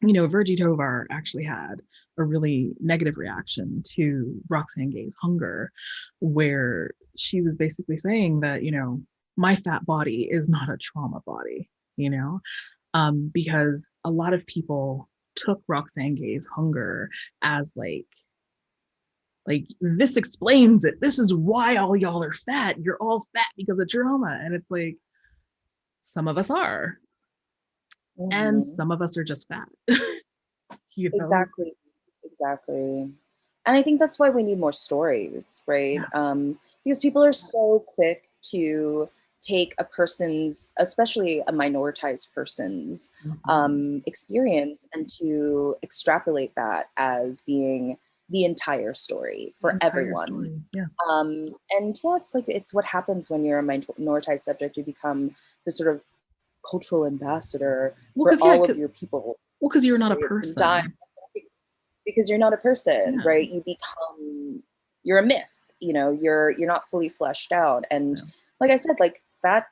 Virgie Tovar actually had a really negative reaction to Roxane Gay's Hunger, where she was basically saying that, my fat body is not a trauma body, because a lot of people took Roxane Gay's Hunger as like Like, this explains it. This is why all y'all are fat. You're all fat because of trauma. And it's like, some of us are, and Mhm. some of us are just fat. You know? Exactly. Exactly. And I think that's why we need more stories, right? Yes. Because people are so quick to take a person's, especially a minoritized person's, Mhm. experience and to extrapolate that as being the entire story The for entire everyone. story. Yes. And yeah, it's like it's what happens when you're a minoritized subject. You become the sort of cultural ambassador Well, for because yeah, all of your people. well, because you're not a Right? Sometimes person. because you're not a person, Yeah. right? You're a myth. You're not fully fleshed out. And Yeah. like I said, like that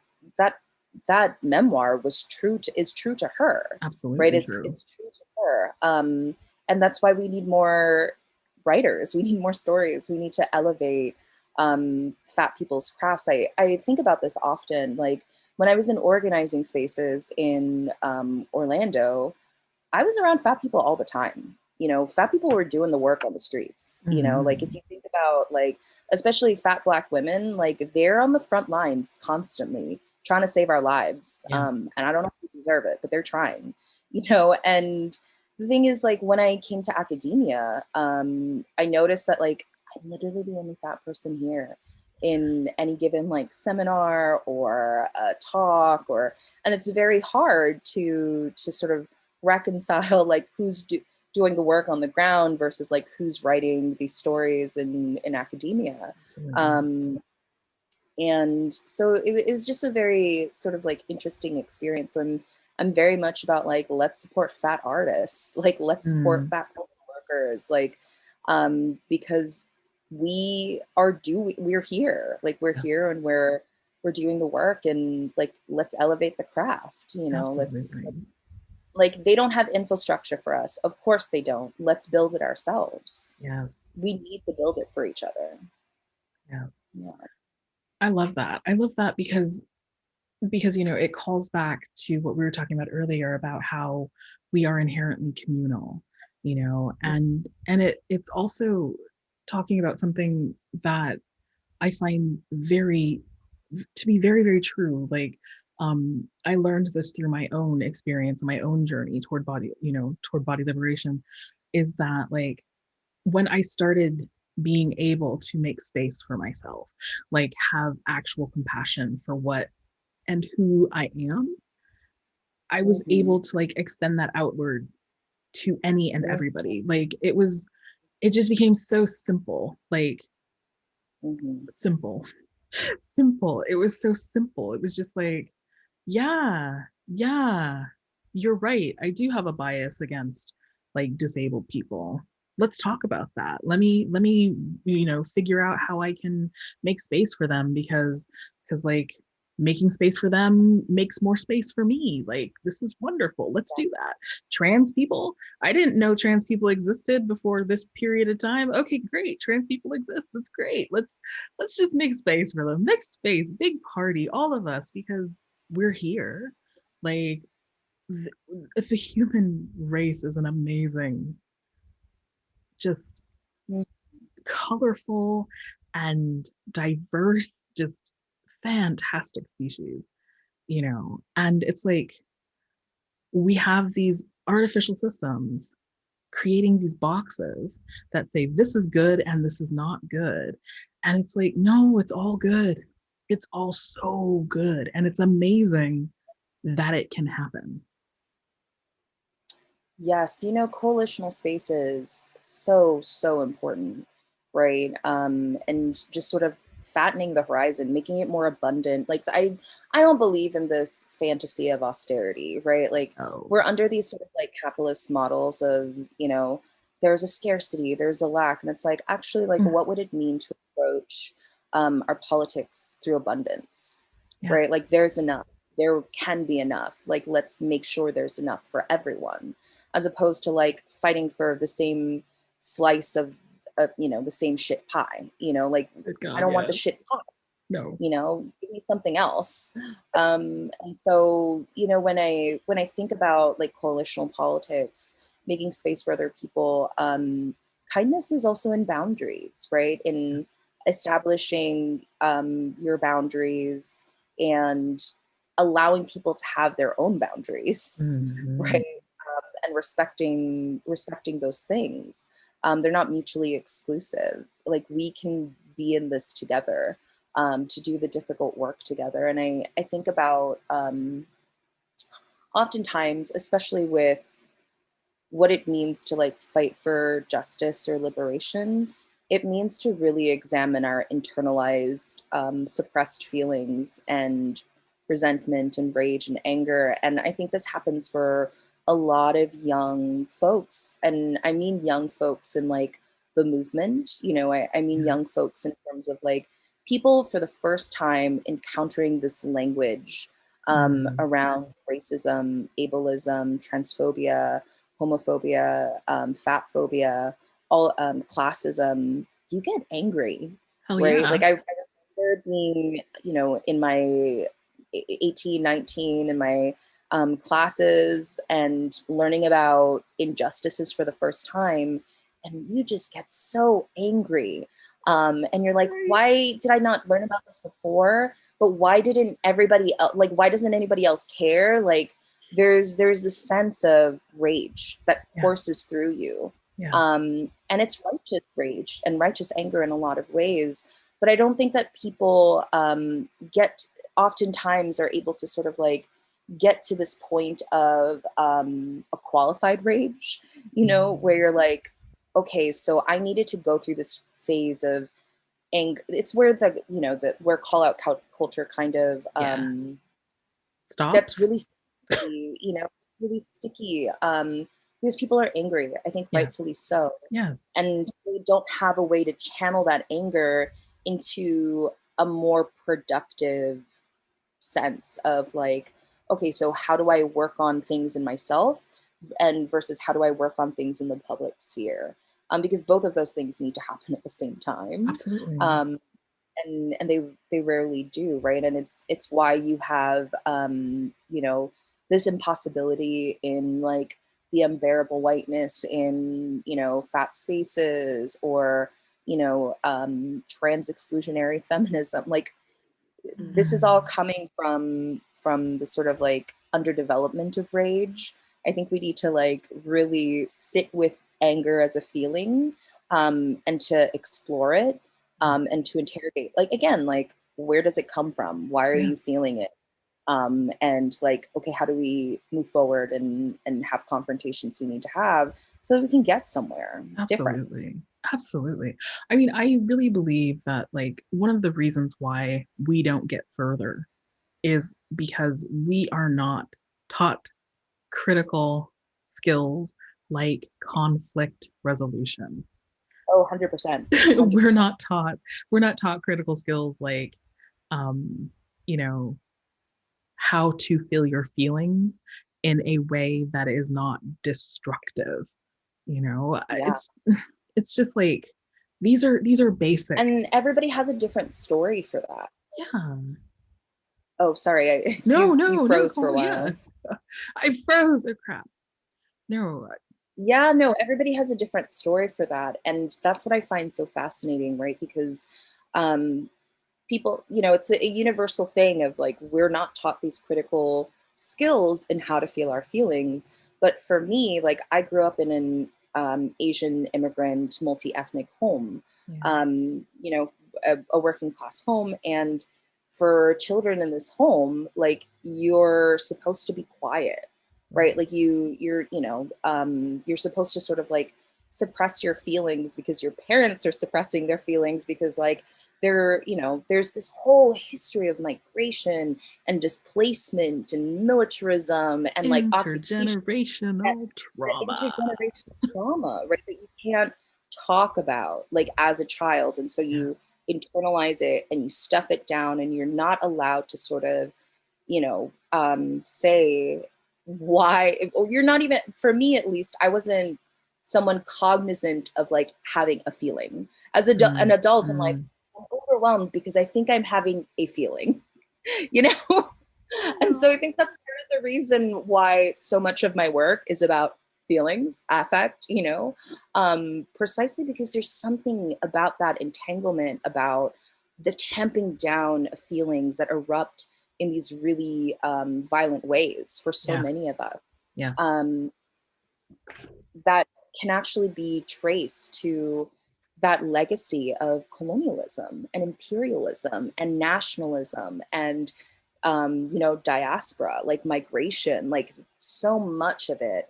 that memoir is true to her, right? Absolutely true. It's true to her. And that's why we need more writers. We need more stories. We need to elevate fat people's crafts. I think about this often. Like when I was in organizing spaces in Orlando, I was around fat people all the time. Fat people were doing the work on the streets. Like if Mhm. you think about like, especially fat Black women, like they're on the front lines constantly trying to save our lives. Yes. And I don't know if we deserve it, but they're trying. And the thing is, like when I came to academia, I noticed that like I'm literally the only fat person here in any given like seminar or a talk and it's very hard to sort of reconcile like doing the work on the ground versus like who's writing these stories in academia. Absolutely. And so it was just a very sort of like interesting experience. So I'm very much about like let's support fat artists, like let's support Mm. fat cultural workers, like because we're here, like we're Yes. here and we're doing the work and like let's elevate the craft, let's Absolutely. like they don't have infrastructure for us. Of course they don't. Let's build it ourselves. Yes. We need to build it for each other. Yes. Yeah. I love that. I love that because it calls back to what we were talking about earlier about how we are inherently communal, and it's also talking about something that I find very to be very, very true. Like, I learned this through my own experience, my own journey toward body liberation, is that like when I started being able to make space for myself, like have actual compassion for what and who I am, I was Mm-hmm. able to like extend that outward to any and Yeah. everybody. Like it just became so simple, like Mm-hmm. simple, simple. It was so simple. It was just like, yeah, yeah, you're right. I do have a bias against like disabled people. Let's talk about that. Let me figure out how I can make space for them because like making space for them makes more space for me. Like this is wonderful. Let's do that. Trans people, I didn't know trans people existed before this period of time. Okay, great. Trans people exist. That's great. Let's just make space for them. Make space, big party, all of us, because we're here. Like the human race is an amazing, just Mm-hmm. colorful and diverse, just fantastic species, and it's like we have these artificial systems creating these boxes that say this is good and this is not good, and it's like, no, it's all good. It's all so good, and it's amazing that it can happen. Yes, coalitional spaces so important, right? And just sort of fattening the horizon, making it more abundant. Like I don't believe in this fantasy of austerity, right? Like Oh, we're under these sort of like capitalist models of, there's a scarcity, there's a lack, and it's like actually like what would it mean to approach our politics through abundance, right? yes. Like there's enough, there can be enough. Like let's make sure there's enough for everyone as opposed to like fighting for the same slice of, the same shit pie. Like Good I God, don't want the yeah. shit pie. No. Give me something else. And so, when I think about like coalitional politics, making space for other people, kindness is also in boundaries, right? In establishing your boundaries and allowing people to have their own boundaries, Mm-hmm. right? And respecting those things. They're not mutually exclusive. Like, we can be in this together, to do the difficult work together. And I think about, oftentimes, especially with what it means to like fight for justice or liberation, it means to really examine our internalized, suppressed feelings and resentment and rage and anger. And I think this happens for a lot of young folks. And I mean young folks in like the movement, I mean Yeah. young folks in terms of like people for the first time encountering this language, Mm-hmm. around racism, ableism, transphobia, homophobia, fat phobia, all, classism. You get angry, Hell right? yeah. Like, I remember being, in my 18, 19, in my, classes, and learning about injustices for the first time. And you just get so angry. And you're like, Right. why did I not learn about this before? But why didn't everybody else, like, why doesn't anybody else care? Like, there's this sense of rage that Yeah. courses through you, Yes. and it's righteous rage and righteous anger in a lot of ways. But I don't think that people, get oftentimes are able to sort of like get to this point of, a qualified rage, where Mm. you're like, okay, so I needed to go through this phase of anger. It's where the, where call out culture kind of, Yeah. that's Stops. really sticky, really sticky, because people are angry, I think Yes. rightfully so. Yes. And they don't have a way to channel that anger into a more productive sense of like, okay, so how do I work on things in myself, and versus how do I work on things in the public sphere? Because both of those things need to happen at the same time. Absolutely. Um, and they rarely do, right? And it's why you have, this impossibility in like the unbearable whiteness in, fat spaces, or, trans exclusionary feminism. Like, this is all Mm. coming from the sort of like underdevelopment of rage. I think we need to like really sit with anger as a feeling, and to explore it, Yes. and to interrogate, like, again, like, where does it come from? Why are Yeah. you feeling it? And like, okay, how do we move forward and have confrontations we need to have so that we can get somewhere different? Absolutely. Absolutely. I mean, I really believe that like one of the reasons why we don't get further is because we are not taught critical skills like conflict resolution. Oh, 100%. we're 100%. not taught we're not taught critical skills like um you know how to feel your feelings in a way that is not destructive. Yeah. It's just like these are basic. And everybody has a different story for that. Yeah. Oh, sorry, No, you no, no, froze for a cool. Yeah. while. I froze. Oh crap. No. Yeah, no, everybody has a different story for that, and that's what I find so fascinating, right? Because, um, people, it's a universal thing of like, we're not taught these critical skills in how to feel our feelings. But for me, like, I grew up in an, Asian immigrant, multi-ethnic home, Yeah. a working class home. And for children in this home, like, you're supposed to be quiet, right? Right. Like, you're supposed to sort of like suppress your feelings because your parents are suppressing their feelings, because like, there's this whole history of migration and displacement and militarism and like occupation, that, Intergenerational that trauma. intergenerational trauma, right? That you can't talk about like as a child. And so Yeah. you internalize it and you stuff it down, and you're not allowed to sort of, say why, or you're not even, for me at least, I wasn't someone cognizant of like having a feeling. As an Mm, adult, I'm like, mm. I'm overwhelmed because I think I'm having a feeling, you know? And so I think that's part of the reason why so much of my work is about feelings, affect, precisely because there's something about that entanglement, about the tamping down of feelings that erupt in these really violent ways for so Yes. many of us. Yes. Um, that can actually be traced to that legacy of colonialism and imperialism and nationalism and diaspora, like migration, like so much of it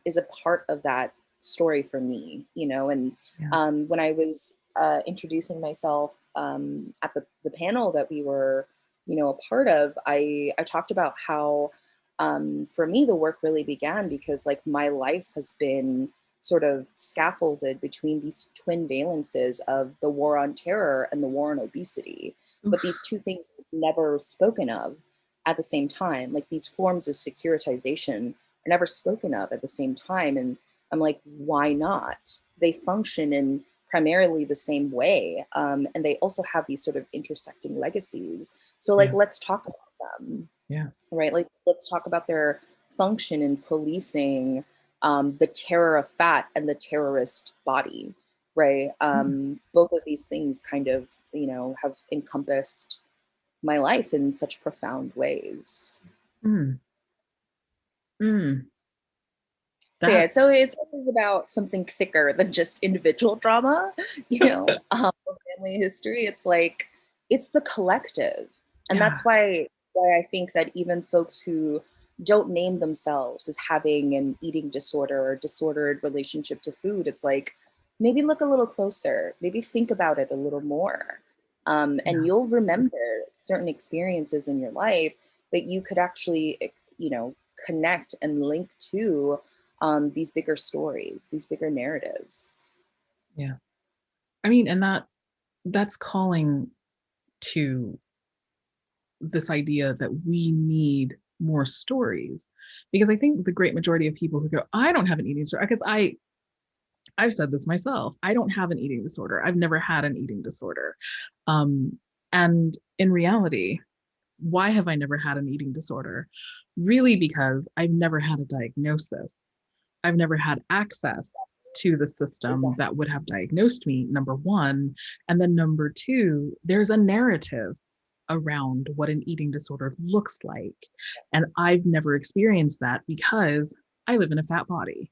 is a part of that story for me, and Yeah. when I was introducing myself at the panel that we were, a part of, I talked about how for me, the work really began because like my life has been sort of scaffolded between these twin valences of the war on terror and the war on obesity. But these two things are never spoken of at the same time. Like these forms of securitization are never spoken of at the same time. And I'm like, why not? They function in primarily the same way. And they also have these sort of intersecting legacies. So like, Yes. let's talk about them. Yes. Right? Like, let's talk about their function in policing the terror of fat and the terrorist body, right? Both of these things kind of, have encompassed my life in such profound ways. Mm. Mm. So yeah, That, it's always about something thicker than just individual drama, or family history. It's like it's the collective, and yeah. that's why I think that even folks who don't name themselves as having an eating disorder or disordered relationship to food, it's like maybe look a little closer, maybe think about it a little more, and Yeah. you'll remember certain experiences in your life that you could actually, connect and link to these bigger stories, these bigger narratives. Yes. I mean, and that's calling to this idea that we need more stories, because I think the great majority of people who go, I don't have an eating disorder, because I've said this myself, I don't have an eating disorder, I've never had an eating disorder, and in reality, why have I never had an eating disorder? Really, because I've never had a diagnosis. I've never had access to the system Exactly. that would have diagnosed me, number one. And then number two, there's a narrative around what an eating disorder looks like. And I've never experienced that because I live in a fat body.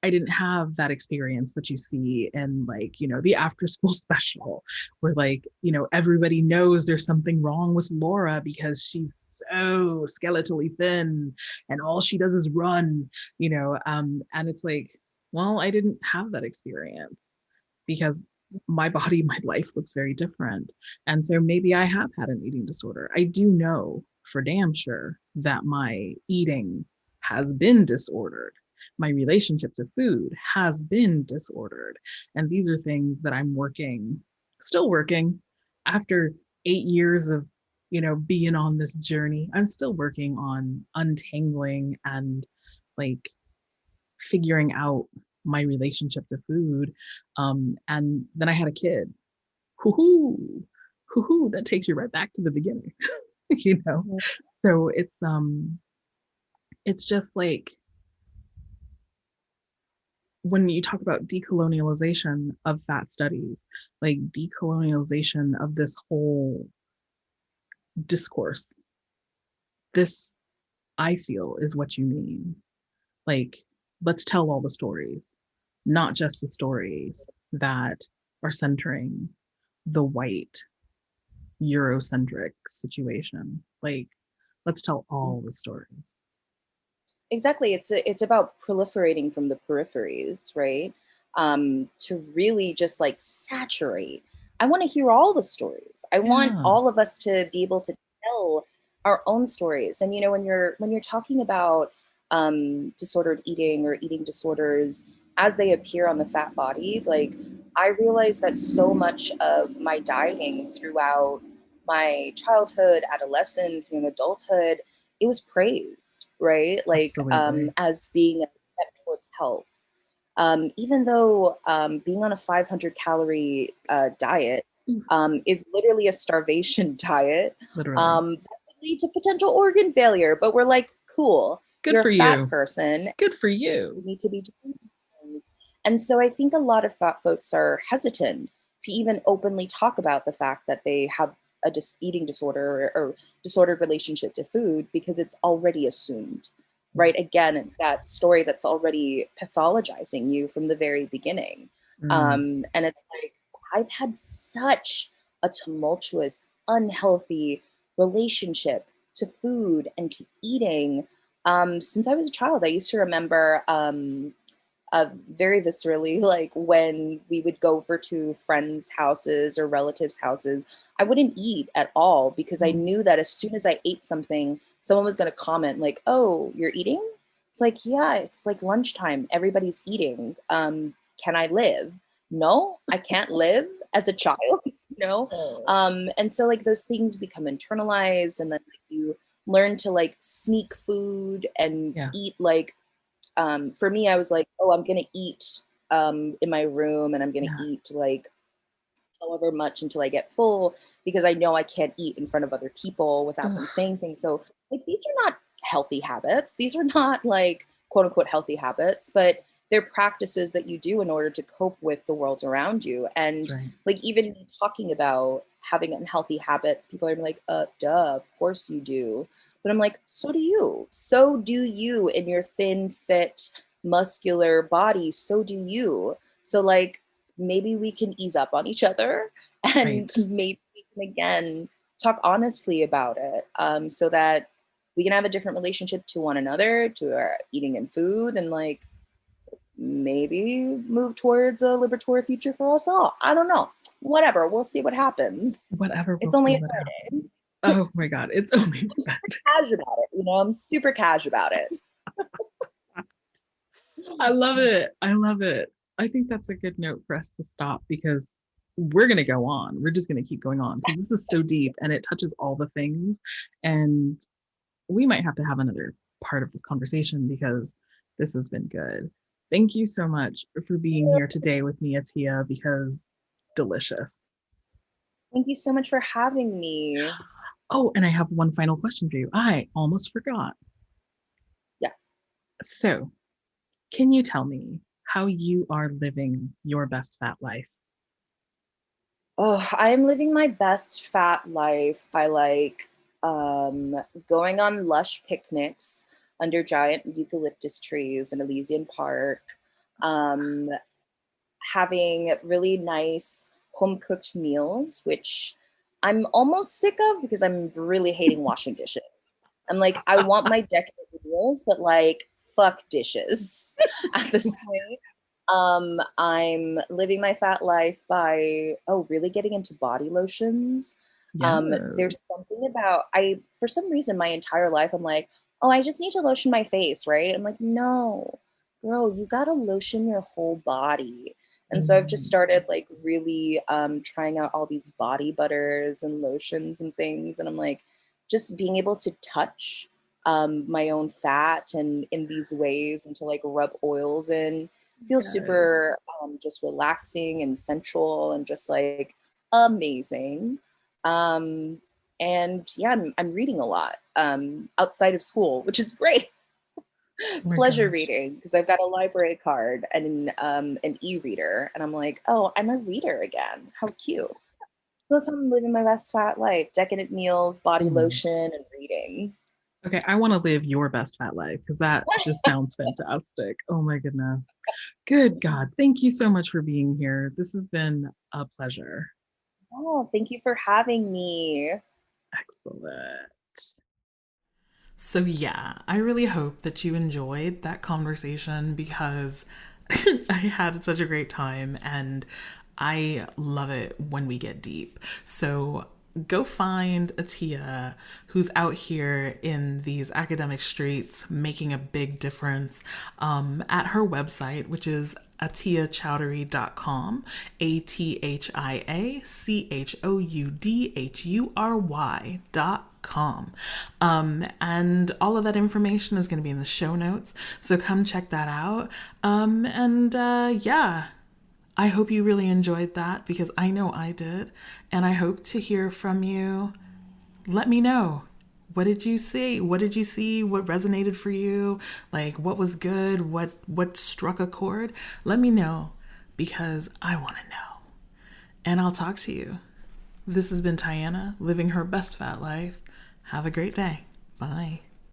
I didn't have that experience that you see in, like, the after school special, where, like, everybody knows there's something wrong with Laura because she's so skeletally thin and all she does is run, and it's like, well, I didn't have that experience because my body, my life looks very different. And so maybe I have had an eating disorder. I do know for damn sure that my eating has been disordered. My relationship to food has been disordered. And these are things that I'm still working after 8 years of, being on this journey. I'm still working on untangling and, like, figuring out my relationship to food. And then I had a kid. Hoo-hoo, hoo-hoo, that takes you right back to the beginning, you know? So it's just like, when you talk about decolonialization of fat studies, like decolonialization of this whole discourse, this, I feel, is what you mean. Like, let's tell all the stories, not just the stories that are centering the white Eurocentric situation. Like, let's tell all the stories. Exactly. It's about proliferating from the peripheries, right? To really just like saturate. I want to hear all the stories. I want Yeah, all of us to be able to tell our own stories. And when you're talking about disordered eating or eating disorders as they appear on the fat body, like I realized that so much of my dieting throughout my childhood, adolescence, young adulthood, it was praised, right? Like absolutely. as being a step towards health. Even though being on a 500 calorie diet is literally a starvation diet, Literally. that could lead to potential organ failure. But we're like, cool. Good you're a for fat you. person. Good for You you. need to be doing things. And so I think a lot of fat folks are hesitant to even openly talk about the fact that they have a eating disorder or disordered relationship to food because it's already assumed, right? Again, it's that story that's already pathologizing you from the very beginning. Mm, And it's like, I've had such a tumultuous, unhealthy relationship to food and to eating since I was a child. I used to remember very viscerally, like when we would go over to friends' houses or relatives' houses, I wouldn't eat at all because I mm, knew that as soon as I ate something, someone was going to comment, like, "Oh, you're eating?" It's like, yeah, it's like lunchtime. Everybody's eating. Can I live? No, I can't live as a child, oh, And so, like, those things become internalized, and then like, you learn to like sneak food and yeah. eat like for me, I was like, oh, I'm gonna eat in my room, and I'm gonna Yeah. eat like however much until I get full because I know I can't eat in front of other people without them Ugh, saying things. So like these are not healthy habits. These are not like quote unquote healthy habits, but they're practices that you do in order to cope with the world around you. that's And right. like even me talking about having unhealthy habits, people are like, duh, of course you do. But I'm like, so do you. So do you in your thin, fit, muscular body. So do you. So like maybe we can ease up on each other and Right. maybe we can again talk honestly about it so that we can have a different relationship to one another, to our eating and food, and like maybe move towards a liberatory future for us all. I don't know. Whatever. We'll see what happens. Whatever, we'll It's see only a what Friday. happens. Oh my God, it's only I'm that. super cash about it. I'm super cash about it. I love it. I love it. I think that's a good note for us to stop because we're going to go on. We're just going to keep going on because this is so deep and it touches all the things. And we might have to have another part of this conversation because this has been good. Thank you so much for being here today with me, Atia, because delicious. Thank you so much for having me. Oh, and I have one final question for you. I almost forgot. Yeah. So, can you tell me how you are living your best fat life? Oh, I'm living my best fat life by like um, going on lush picnics under giant eucalyptus trees in Elysian Park, um, having really nice home cooked meals, which I'm almost sick of because I'm really hating washing dishes. I'm like, I want my decadent meals, but like, fuck dishes at this point. I'm living my fat life by really getting into body lotions. Yes. There's something about for some reason my entire life I'm like, oh, I just need to lotion my face, right? I'm like, no, girl, you gotta lotion your whole body. And so I've just Mm, started like really trying out all these body butters and lotions and things. And I'm like, just being able to touch my own fat and in these ways and to like rub oils in feels yes. super just relaxing and sensual and just like amazing. Um, and yeah, I'm reading a lot outside of school, which is great. Oh my Pleasure gosh. reading because I've got a library card and an e-reader, and I'm like, oh, I'm a reader again. How cute! That's how I'm living my best fat life: decadent meals, body Mm. lotion, and reading. Okay, I want to live your best fat life because that just sounds fantastic. Oh my goodness. Good God. Thank you so much for being here. This has been a pleasure. Oh, thank you for having me. Excellent. So, yeah, I really hope that you enjoyed that conversation because I had such a great time and I love it when we get deep. So, go find Atia who's out here in these academic streets making a big difference at her website, which is athiachoudhury.com, ATHIACHOUDHURY.com. And all of that information is going to be in the show notes. So come check that out. Yeah, I hope you really enjoyed that because I know I did. And I hope to hear from you. Let me know. What did you see? What did you see? What resonated for you? Like, what was good? What struck a chord? Let me know, because I want to know. And I'll talk to you. This has been Tiana, living her best fat life. Have a great day. Bye.